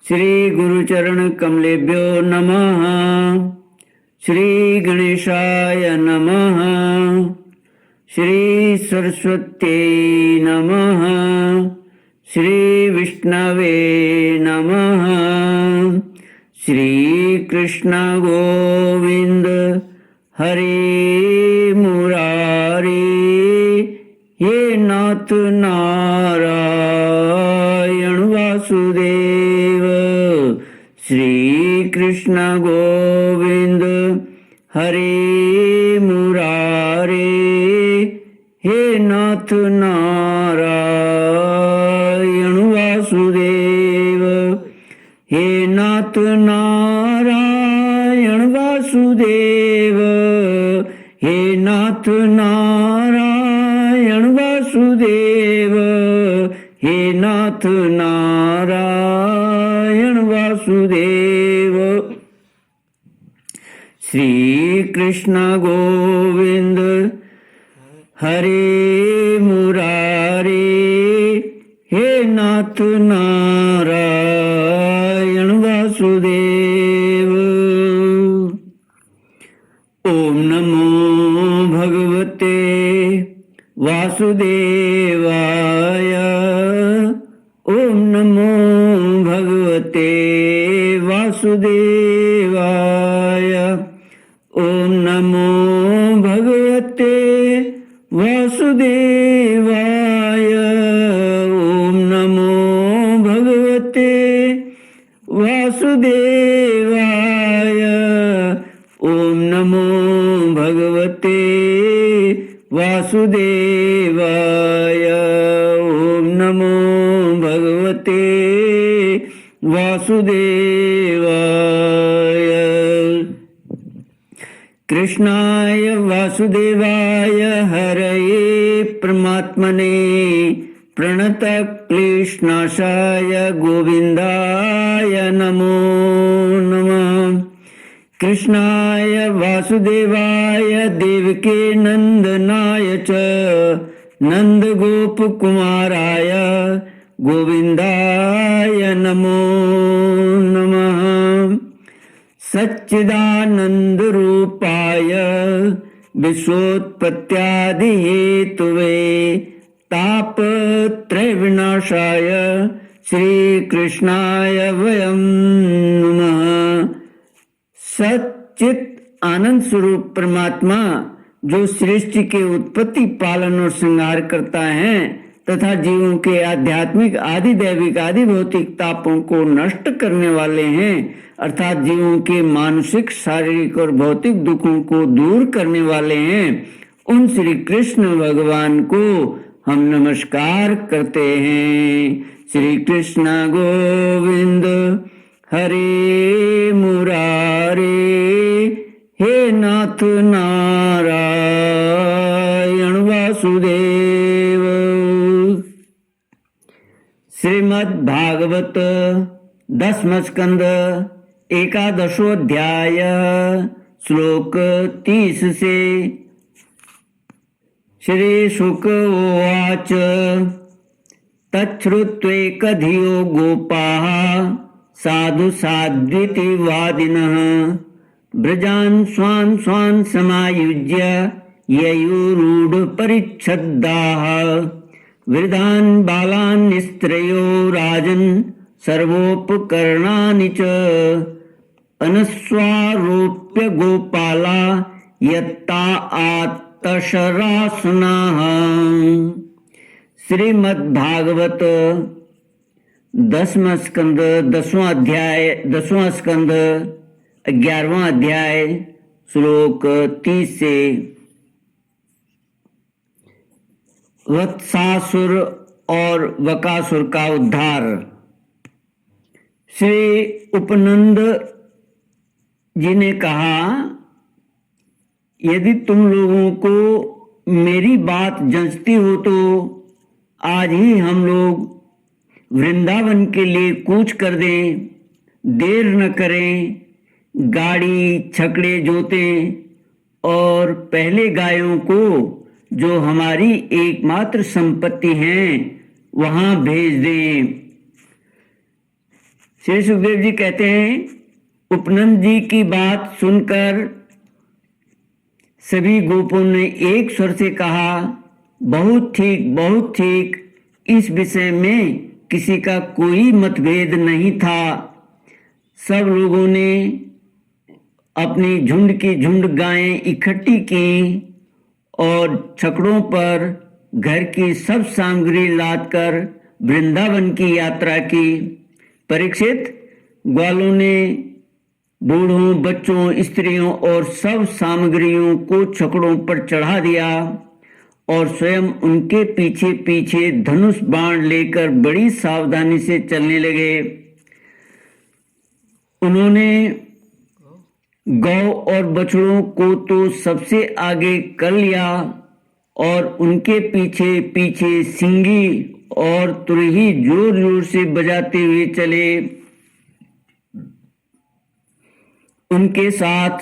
श्री गुरुचरण कमलेभ्यो नमः। श्री गणेशाय नमः। श्री सरस्वत्यै नमः। श्री विष्णवे नमः। श्री कृष्ण गोविंद हरे मुरारी, हे नाथ नारायण वासुदेव। श्री कृष्ण गोविंद हरे मुरारे, हे नाथ नारायण वासुदेव। हे नाथ नारायण वासुदेव। हे नाथ नारायण वासुदेव। हे नाथ नारायण वासुदेव। श्री कृष्ण गोविंद हरे मुरारे, हे नाथ नारायण वासुदेव। ओम नमो भगवते वासुदेवाय। ओम नमो भगवते वासुदेवाय। ओम नमो भगवते वासुदेवाय। ओम नमो भगवते वासुदेवाय। ओम नमो भगवते वासुदेवाय। ओम नमो भगवते वासुदेवाय। कृष्णाय वासुदेवाय हरये परमात्मने प्रणतक्लेशनाशाय गोविन्दाय नमो नमः। कृष्णाय वासुदेवाय देवके नंदनाय च नंदगोपकुमाराय गोविन्दाय नमो नमः। सच्चिदानंद रूपाय विश्वोत्पत्त्यादिहेतुवे तापत्रय विनाशाय श्री कृष्णाय वयं नमः। सच्चित आनंद स्वरूप परमात्मा जो सृष्टि के उत्पत्ति पालन और श्रृंगार करता है तथा जीवों के आध्यात्मिक आदि दैविक आदि भौतिक तापों को नष्ट करने वाले हैं, अर्थात जीवों के मानसिक शारीरिक और भौतिक दुखों को दूर करने वाले हैं, उन श्री कृष्ण भगवान को हम नमस्कार करते हैं। श्री कृष्ण गोविंद हरे मुरारे, हे नाथ नारायण वासुदेव। श्रीमद् भागवत 10वां स्कंद 11वां अध्याय श्लोक 30 से। श्री शुक उवाच तच्छ्रुत्वेकधियो गोपाः साधु साध्विति वादिनः ब्रजान् स्वान् स्वान् समायुज्य ययुरूढ परिच्छद्दाः वृद्धान् बालान् स्त्रयो राजन् सर्वोपकरणानि च अनस्वारोप्य गोपाला यत्ता आत्तशरासनाः। श्रीमद्भागवत 10वां स्कंद 10वां अध्याय 10वां स्कंद 11वां अध्याय श्लोक 30 से। वत्सासुर और वकासुर का उद्धार। श्री उपनंद जी ने कहा यदि तुम लोगों को मेरी बात जंचती हो तो आज ही हम लोग वृंदावन के लिए कूच कर दें, देर न करें, गाड़ी छकड़े जोतें और पहले गायों को जो हमारी एकमात्र संपत्ति हैं वहां भेज दें। श्री सुखदेव जी कहते हैं, उपनंद जी की बात सुनकर सभी गोपों ने एक स्वर से कहा, बहुत ठीक, बहुत ठीक। इस विषय में किसी का कोई मतभेद नहीं था। सब लोगों ने अपनी झुंड की झुंड गायें इकट्ठी की और छकड़ों पर घर की सब सामग्री लादकर वृंदावन की यात्रा की। परीक्षित, ग्वालों ने बूढ़ों, बच्चों, स्त्रियों और सब सामग्रियों को छकड़ों पर चढ़ा दिया और स्वयं उनके पीछे पीछे धनुष बाण लेकर बड़ी सावधानी से चलने लगे। उन्होंने गौ और बछड़ों को तो सबसे आगे कर लिया और उनके पीछे पीछे सिंगी और तुरही जोर जोर से बजाते हुए चले। उनके साथ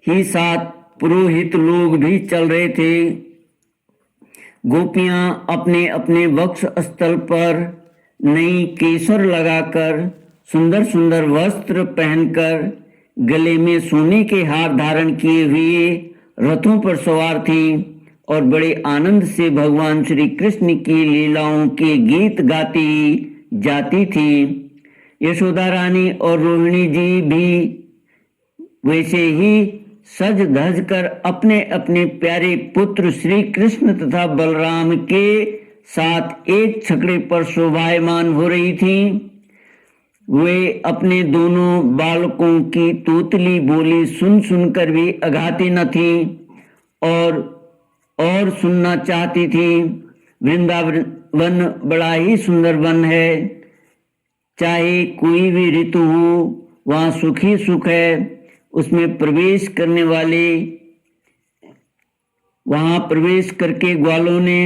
ही साथ पुरोहित लोग भी चल रहे थे। गोपियां अपने अपने वक्ष स्थल पर नई केसर लगाकर, सुंदर सुंदर वस्त्र पहनकर, गले में सोने के हार धारण किए हुए रथों पर सवार थी और बड़े आनंद से भगवान श्री कृष्ण की लीलाओं के गीत गाती जाती थी। यशोदा रानी और रोहिणी जी भी वैसे ही सज धज कर अपने अपने प्यारे पुत्र श्री कृष्ण तथा बलराम के साथ एक छकड़े पर शोभायमान हो रही थी। वे अपने दोनों बालकों की तोतली बोली सुन सुनकर भी अघाती न थी और सुनना चाहती थी। वृंदावन बड़ा ही सुंदर वन है। चाहे कोई भी ऋतु हो, वहाँ सुख ही सुख है। उसमें प्रवेश करने वाले, वहां प्रवेश करके ग्वालों ने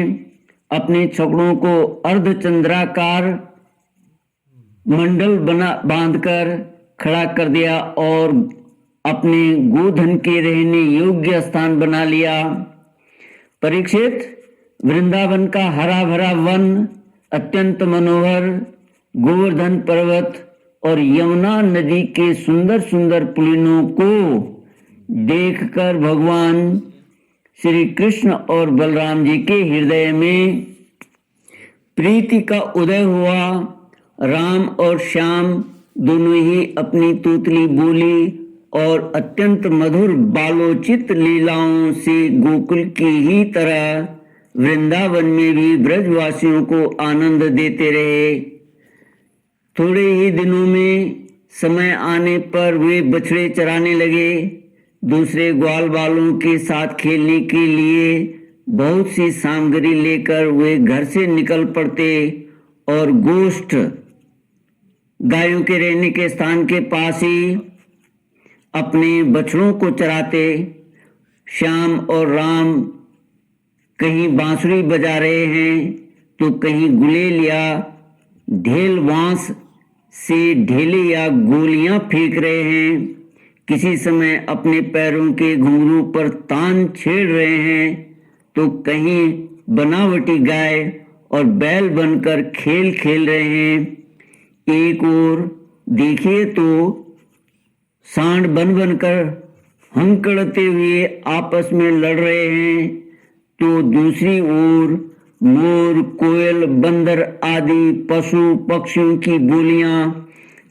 अपने छकड़ों को अर्धचंद्राकार मंडल बांधकर खड़ा कर दिया और अपने गोधन के रहने योग्य स्थान बना लिया। परीक्षित, वृंदावन का हरा भरा वन अत्यंत मनोहर, गोवर्धन पर्वत और यमुना नदी के सुंदर सुंदर पुलिनों को देखकर भगवान श्री कृष्ण और बलराम जी के हृदय में प्रीति का उदय हुआ। राम और श्याम दोनों ही अपनी तोतली बोली और अत्यंत मधुर बालोचित लीलाओं से गोकुल की ही तरह वृंदावन में भी ब्रजवासियों को आनंद देते रहे। थोड़े ही दिनों में समय आने पर वे बछड़े चराने लगे। दूसरे ग्वाल बालों के साथ खेलने के लिए बहुत सी सामग्री लेकर वे घर से निकल पड़ते और गोष्ठ गायों के रहने के स्थान के पास ही अपने बछड़ों को चराते। श्याम और राम कहीं बांसुरी बजा रहे हैं तो कहीं गुलेल या ढेल बांस से ढेले या गोलियां फेंक रहे हैं। किसी समय अपने पैरों के घुंघरू पर तान छेड़ रहे हैं तो कहीं बनावटी गाय और बैल बनकर खेल खेल रहे हैं। एक ओर देखिए तो सांड बन बनकर हंकड़ते हुए आपस में लड़ रहे हैं तो दूसरी ओर मोर, कोयल, बंदर आदि पशु पक्षियों की बोलियां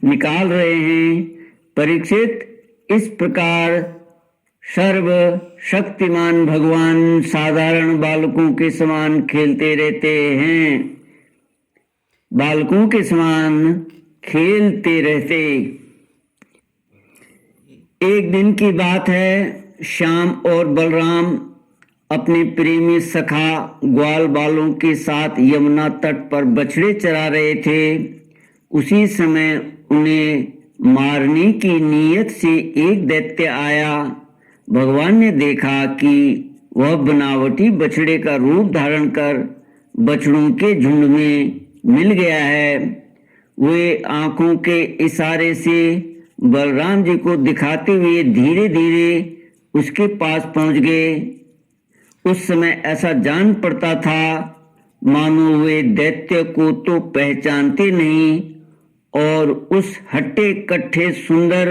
निकाल रहे हैं। परीक्षित, इस प्रकार सर्व शक्तिमान भगवान साधारण बालकों के समान खेलते रहते हैं, बालकों के समान खेलते रहते। एक दिन की बात है, श्याम और बलराम अपने प्रेमी सखा ग्वाल बालों के साथ यमुना तट पर बछड़े चरा रहे थे। उसी समय उन्हें मारने की नीयत से एक दैत्य आया। भगवान ने देखा कि वह बनावटी बछड़े का रूप धारण कर बछड़ों के झुंड में मिल गया है। वे आंखों के इशारे से बलराम जी को दिखाते हुए धीरे धीरे उसके पास पहुंच गए। उस समय ऐसा जान पड़ता था मानो वे दैत्य को तो पहचानते नहीं और उस हट्टे कट्ठे सुंदर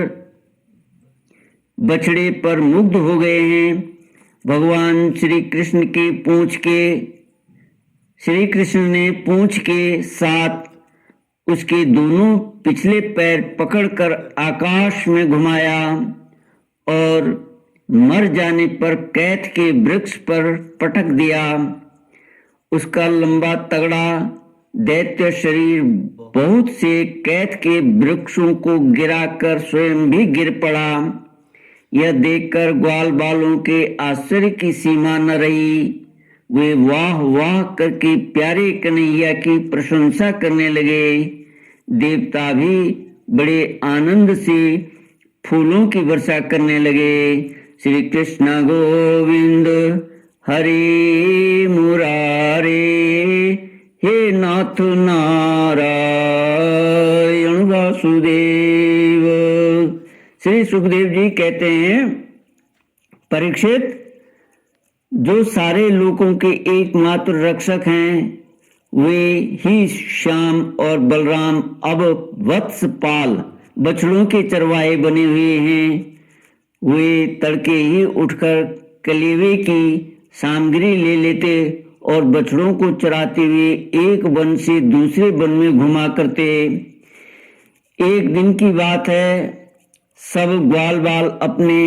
बछड़े पर मुग्ध हो गए हैं। भगवान श्री कृष्ण ने पूंछ के साथ उसके दोनों पिछले पैर पकड़कर आकाश में घुमाया और मर जाने पर कैथ के वृक्ष पर पटक दिया। उसका लंबा तगड़ा दैत्य शरीर बहुत से कैथ के वृक्षों को गिराकर स्वयं भी गिर पड़ा। यह देखकर ग्वाल बालों के आश्चर्य की सीमा न रही। वे वाह वाह करके प्यारे कन्हैया की प्रशंसा करने लगे। देवता भी बड़े आनंद से फूलों की वर्षा करने लगे। श्री कृष्ण गोविंद हरे मुरारे, हे नाथ नारायण वासुदेव। श्री सुखदेव जी कहते हैं, परीक्षित, जो सारे लोगों के एकमात्र रक्षक हैं वे ही श्याम और बलराम अब वत्सपाल बछड़ों के चरवाहे बने हुए हैं। वे तड़के ही उठकर कलेवे की सामग्री ले लेते और बछड़ों को चराते हुए एक वन से दूसरे वन में घुमा करते। एक दिन की बात है, सब ग्वाल बाल अपने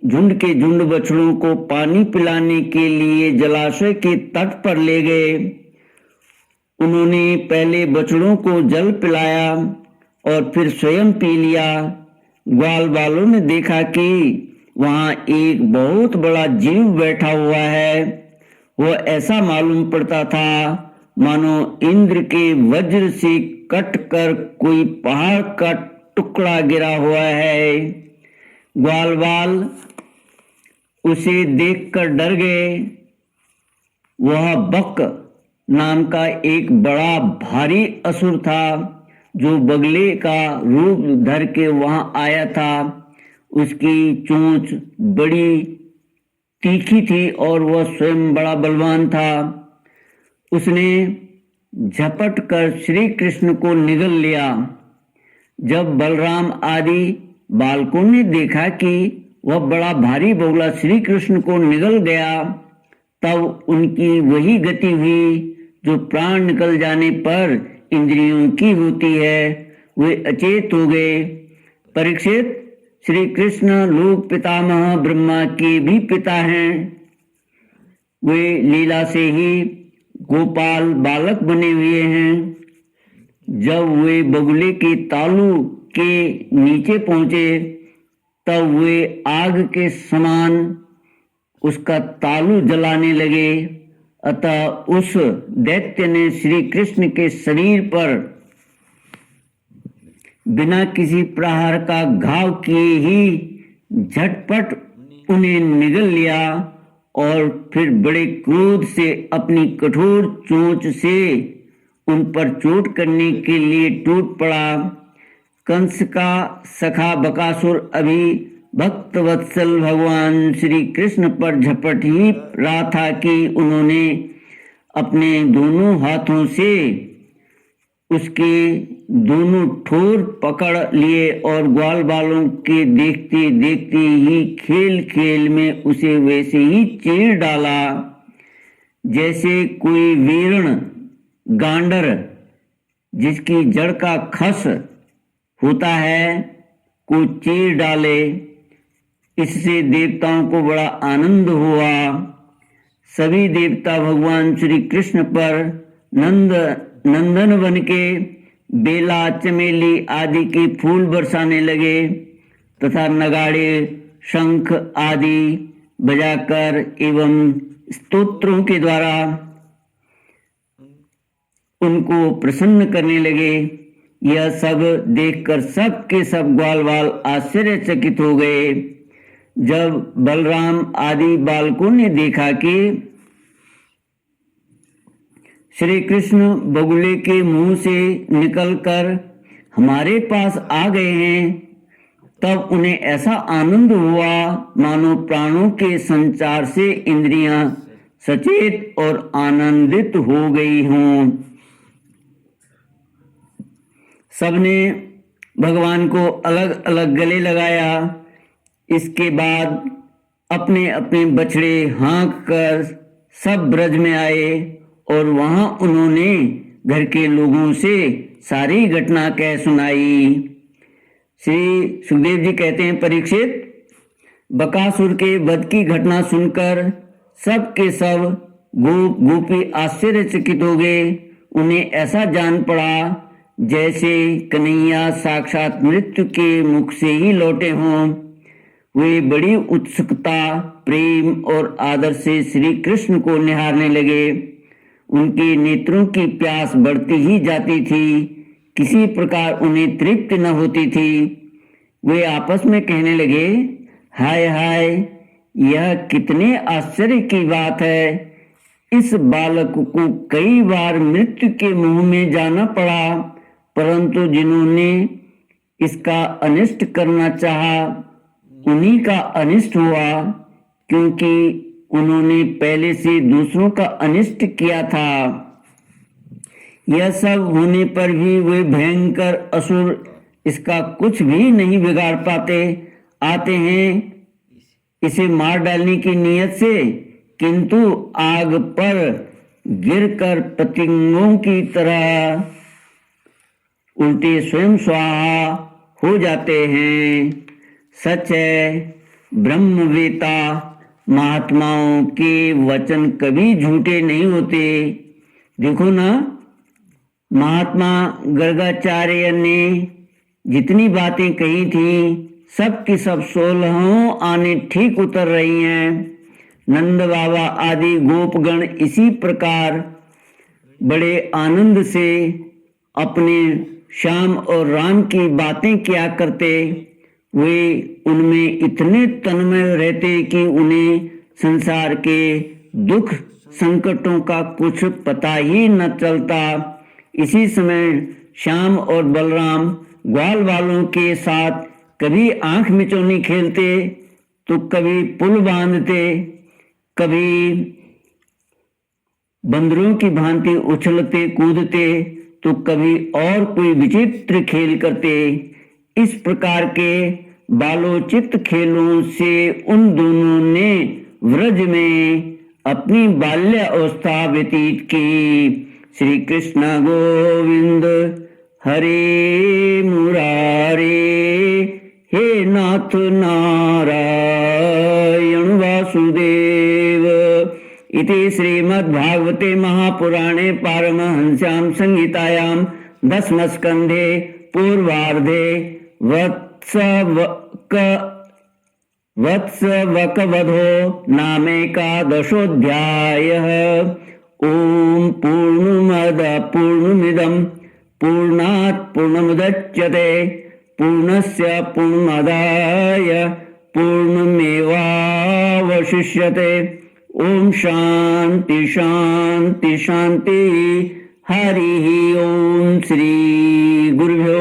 झुंड के झुंड बछड़ों को पानी पिलाने के लिए जलाशय के तट पर ले गए। उन्होंने पहले बछड़ों को जल पिलाया और फिर स्वयं पी लिया। ग्वाल बालों ने देखा कि वहां एक बहुत बड़ा जीव बैठा हुआ है। वह ऐसा मालूम पड़ता था मानो इंद्र के वज्र से कट कर कोई पहाड़ का टुकड़ा गिरा हुआ है। ग्वाल बाल उसे देखकर डर गए। वह बक नाम का एक बड़ा भारी असुर था जो बगले का रूप धर के वहां आया था। उसकी चोंच बड़ी तीखी थी और वह स्वयं बड़ा बलवान था। उसने झपट कर श्री कृष्ण को निगल लिया। जब बलराम आदि बालकों ने देखा कि वह बड़ा भारी बगुला श्री कृष्ण को निगल गया, तब उनकी वही गति हुई जो प्राण निकल जाने पर इंद्रियों की होती है। वे अचेत हो गए। परीक्षित, श्री कृष्ण लोक पितामह ब्रह्मा के भी पिता हैं। वे लीला से ही गोपाल बालक बने हुए हैं। जब वे बगुले के तालू के नीचे पहुंचे तब वे आग के समान उसका तालू जलाने लगे। अतः उस दैत्य ने श्री कृष्ण के शरीर पर बिना किसी प्रहार का घाव किए ही झटपट उन्हें निगल लिया और फिर बड़े क्रोध से अपनी कठोर चोंच से उन पर चोट करने के लिए टूट पड़ा। कंस का सखा बकासुर अभी भक्त वत्सल भगवान श्री कृष्ण पर झपट ही रहा था कि उन्होंने अपने दोनों हाथों से उसके दोनों ठोर पकड़ लिए और ग्वाल बालों के देखते देखते ही खेल खेल में उसे वैसे ही चीर डाला जैसे कोई वीरण गांडर जिसकी जड़ का खस होता है को चीर डाले। इससे देवताओं को बड़ा आनंद हुआ। सभी देवता भगवान श्री कृष्ण पर नंदन बन के बेला चमेली आदि के फूल बरसाने लगे तथा नगाड़े शंख आदि बजाकर एवं स्तोत्रों के द्वारा उनको प्रसन्न करने लगे। यह सब देखकर सब के सब ग्वाल बाल आश्चर्यचकित हो गए। जब बलराम आदि बालकों ने देखा कि श्री कृष्ण बगुले के मुंह से निकलकर हमारे पास आ गए हैं, तब उन्हें ऐसा आनंद हुआ मानो प्राणों के संचार से इंद्रियां सचेत और आनंदित हो गई हों। सबने भगवान को अलग अलग गले लगाया। इसके बाद अपने अपने बछड़े हाँक कर सब ब्रज में आए और वहां उन्होंने घर के लोगों से सारी घटना कह सुनाई। श्री सुखदेव जी कहते हैं, परीक्षित, बकासुर के वध की घटना सुनकर सब के सब गोप गोपी आश्चर्यचकित हो गए। उन्हें ऐसा जान पड़ा जैसे कन्हैया साक्षात मृत्यु के मुख से ही लौटे हों। वे बड़ी उत्सुकता, प्रेम और आदर से श्री कृष्ण को निहारने लगे। उनके नेत्रों की प्यास बढ़ती ही जाती थी, किसी प्रकार उन्हें तृप्ति न होती थी। वे आपस में कहने लगे, हाय हाय, यह कितने आश्चर्य की बात है। इस बालक को कई बार मृत्यु के मुंह में जाना पड़ा, परंतु जिन्होंने इसका अनिष्ट करना चाहा उन्हीं का अनिष्ट हुआ, क्योंकि उन्होंने पहले से दूसरों का अनिष्ट किया था। यह सब होने पर भी वे भयंकर असुर इसका कुछ भी नहीं बिगाड़ पाते। आते हैं इसे मार डालने की नीयत से, किंतु आग पर गिरकर पतंगों की तरह उल्टे स्वयं स्वाहा हो जाते हैं। सच है, ब्रह्मवेता महात्माओं के वचन कभी झूठे नहीं होते। देखो ना, महात्मा गर्गाचार्य ने जितनी बातें कही थी, सब की सब 16 आने ठीक उतर रही हैं। नंद बाबा आदि गोपगण इसी प्रकार बड़े आनंद से अपने श्याम और राम की बातें किया करते। वे उनमें इतने तन्मय रहते कि उन्हें संसार के दुख संकटों का कुछ पता ही न चलता। इसी समय श्याम और बलराम ग्वाल वालों के साथ कभी आंख मिचौनी खेलते, तो कभी पुल बांधते, कभी बंदरों की भांति उछलते कूदते, तो कभी और कोई विचित्र खेल करते। इस प्रकार के बालोचित खेलों से उन दोनों ने व्रज में अपनी बाल्य अवस्था व्यतीत की। श्री कृष्ण गोविंद हरे मुरारे, हे नाथ नारायण वासुदेव। इति श्रीमद्भागवते महापुराणे पारमहंस्यां संहितायां दशमस्कन्धे पूर्वार्धे वत्सवकवधो नामेकादशोऽध्यायः। ॐ पूर्णमदः पूर्णमिदं पूर्णात् पूर्णमुदच्यते पूर्णस्य पूर्णमादाय पूर्णमेवावशिष्यते। ओम शांति शांति शांति। हरि ओम। श्री गुरुभ्यो